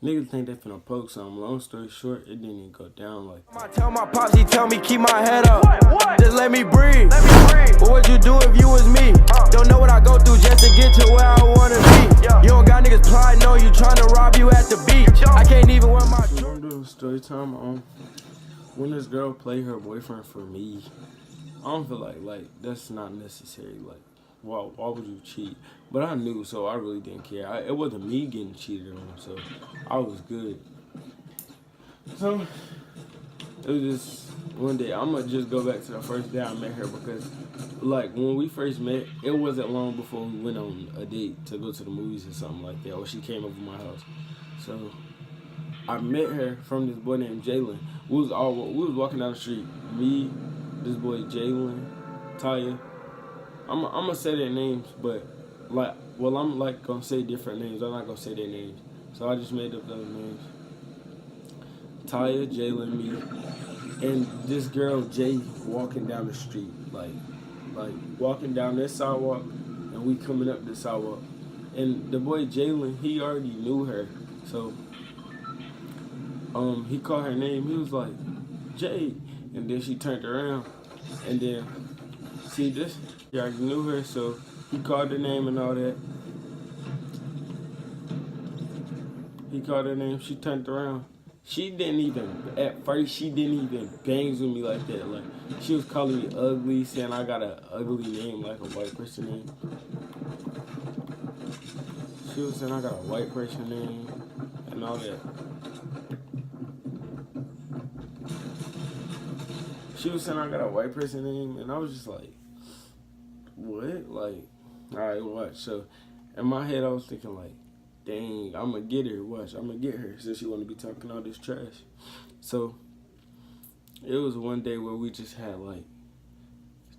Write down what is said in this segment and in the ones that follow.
Niggas think they finna poke something. Long story short, it didn't even go down like that. I tell my pops, he tell me keep my head up. Just let me breathe. What would you do if you was me? Don't know what I go through just to get to where I wanna be. You don't got niggas plotting on you, trying to rob you at the beach. I can't even wear my. So I'm doing story time on when this girl play her boyfriend for me. I don't feel like that's not necessary. Like, why would you cheat? But I knew, so I really didn't care. It wasn't me getting cheated on, so I was good. So it was just one day. I'm gonna just go back to the first day I met her because, like, when we first met, it wasn't long before we went on a date to go to the movies or something like that, or she came over my house. So I met her from this boy named Jalen. We was walking down the street. Me, this boy Jalen, Taya. I'm gonna say their names, but I'm like gonna say different names. I'm not gonna say their names. So I just made up those names. Taya, Jalen, me, and this girl Jay walking down the street, like walking down this sidewalk, and we coming up this sidewalk. And the boy Jalen, he already knew her, so he called her name. He was like, Jay, and then she turned around, and then see this. He already knew her, so he called her name and all that. He called her name. She turned around. She didn't even, at first, she didn't even bangs with me like that. Like, she was calling me ugly, saying I got an ugly name, like a white person name. She was saying I got a white person name and all that. She was saying I got a white person name, and I was just like, what? Like, all right, watch. So, in my head, I was thinking, like, dang, I'm going to get her. Watch, I'm going to get her since she want to be talking all this trash. So, it was one day where we just had, like,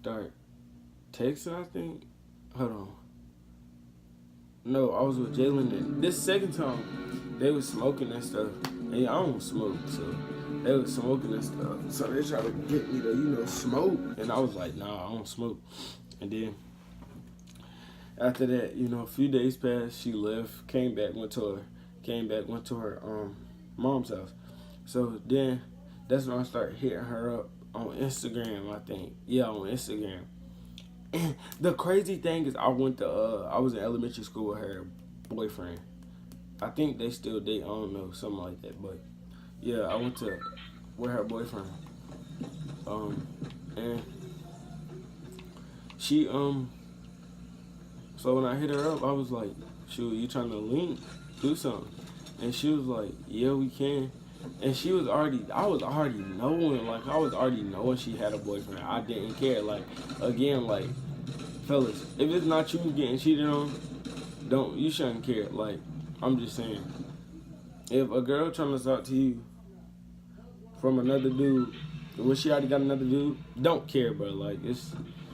start texting, I think. Hold on. No, I was with Jalen. And this second time, they was smoking and stuff. And I don't smoke, so they was smoking and stuff. So they tried to get me to, smoke. And I was like, nah, I don't smoke. And then after that, a few days passed. She left, came back, went to her mom's house. So then that's when I started hitting her up on Instagram, I think. Yeah, on Instagram. And the crazy thing is I was in elementary school with her boyfriend. I think they still date, I don't know, something like that. But yeah, I went to with her boyfriend. And she so when I hit her up, I was like, shoot, you trying to link? Do something. And she was like, yeah, we can. And I was already knowing she had a boyfriend. I didn't care. Like, again, like, fellas, if it's not you getting cheated on, you shouldn't care. Like, I'm just saying. If a girl trying to talk to you from another dude, when she already got another dude, don't care, bro. Like,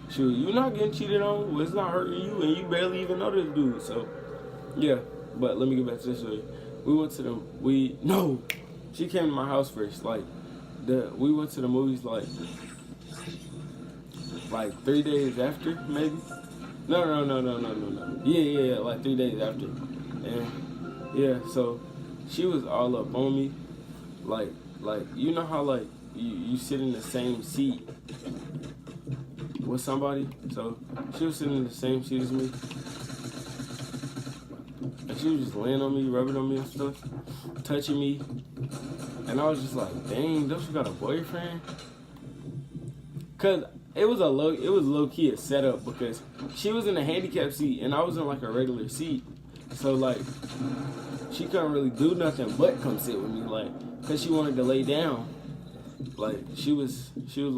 shoot, you not getting cheated on, it's not hurting you, and you barely even know this dude. So, yeah. But let me get back to this story. She came to my house first. Like, we went to the movies like 3 days after, maybe. No. Yeah, like 3 days after. And yeah, so she was all up on me. Like you know how like you sit in the same seat with somebody? So she was sitting in the same seat as me. And she was just laying on me, rubbing on me and stuff, touching me. And I was just like, dang, don't you got a boyfriend? Cause it was low key a setup because she was in a handicap seat and I was in like a regular seat. So like she couldn't really do nothing but come sit with me, like, cause she wanted to lay down. Like she was sitting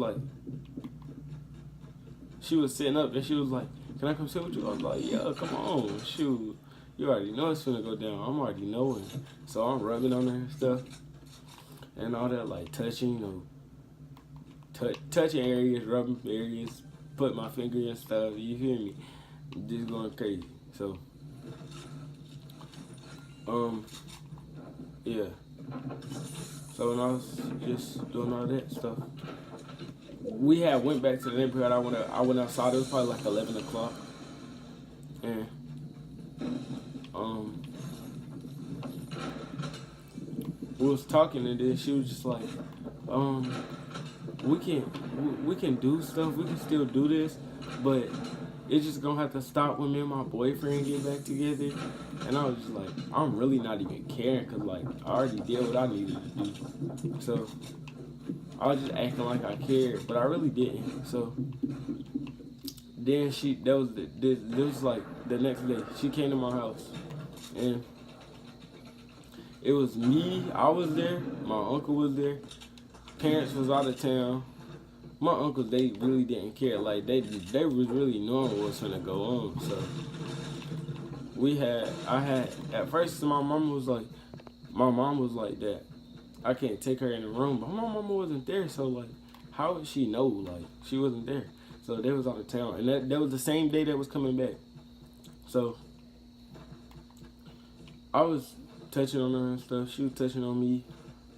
up and she was like, can I come sit with you? I was like, yeah, come on, shoot. You already know it's finna go down. I'm already knowing. So I'm rubbing on her and stuff. And all that, like, touching, touching areas, rubbing areas, put my finger and stuff, you hear me? Just going crazy. So, yeah. So when I was just doing all that stuff, we had went back to the neighborhood. I went outside. It was probably like 11 o'clock. And we was talking, and then she was just like, we can do stuff, we can still do this, but it's just gonna have to stop when me and my boyfriend get back together. And I was just like, I'm really not even caring, cause like I already did what I needed to do. So I was just acting like I cared, but I really didn't. So then this was like the next day. She came to my house, and it was me. I was there. My uncle was there. Parents was out of town. My uncles, they really didn't care. Like they was really knowing what was gonna go on. So at first my mom was like that. I can't take her in the room, but my mama wasn't there. So like, how would she know? Like she wasn't there. So they was out of town, and that was the same day that was coming back. So I was touching on her and stuff. She was touching on me,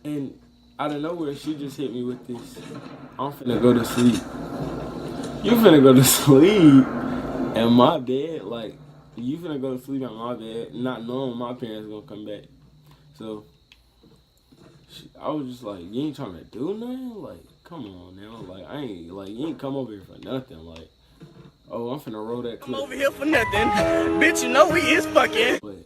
and out of nowhere, she just hit me with this, I'm finna go to sleep. You finna go to sleep in my bed? Like, you finna go to sleep in my bed, not knowing my parents gonna come back. So, I was just like, you ain't trying to do nothing? Like, come on now. Like, you ain't come over here for nothing. Like, oh, I'm finna roll that clip. I'm over here for nothing. Bitch, you know we is fucking. But,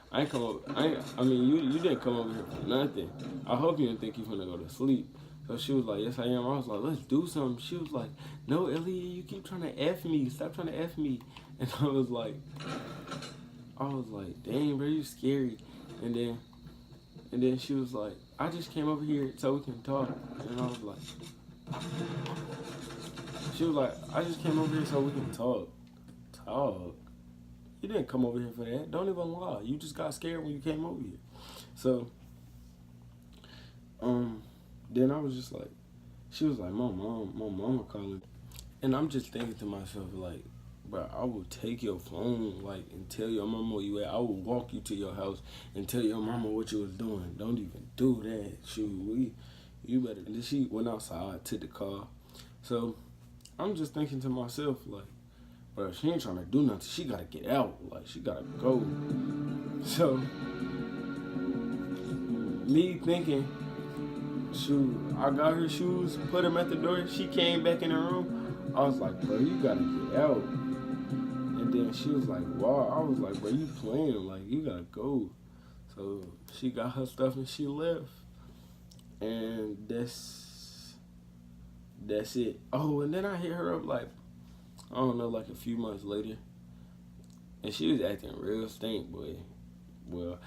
I ain't come over. I mean, you didn't come over here for nothing. I hope you didn't think you finna go to sleep. So she was like, yes, I am. I was like, let's do something. She was like, no, Elliot, you keep trying to F me. Stop trying to F me. And I was like, dang, bro, you scary. And then she was like, I just came over here so we can talk. And I was like, she was like, I just came over here so we can talk. Talk? You didn't come over here for that. Don't even lie. You just got scared when you came over here. So, then I was just like, she was like, my mama calling. And I'm just thinking to myself, like, bro, I will take your phone, like, and tell your mama where you at. I will walk you to your house and tell your mama what you was doing. Don't even do that. Shoot, you better. And then she went outside, took the car. So, I'm just thinking to myself, like, bro, she ain't trying to do nothing. She gotta get out. Like, she gotta go. So, me thinking, shoot, I got her shoes, put them at the door. She came back in the room. I was like, bro, you gotta get out. And then she was like, wow. I was like, bro, you playing. Like, you gotta go. So, she got her stuff and she left. And that's it. Oh, and then I hit her up, like, I don't know, like a few months later. And she was acting real stink, boy. Well,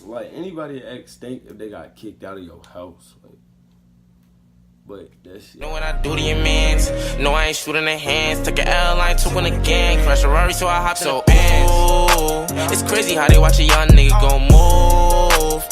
like, anybody act stink if they got kicked out of your house. Like, but that shit. Know what I do to your mans. No, I ain't shooting the hands. Took an airline, took one again. Crash a Rari, so I hopped in the Benz. It's crazy how they watch a young nigga go move.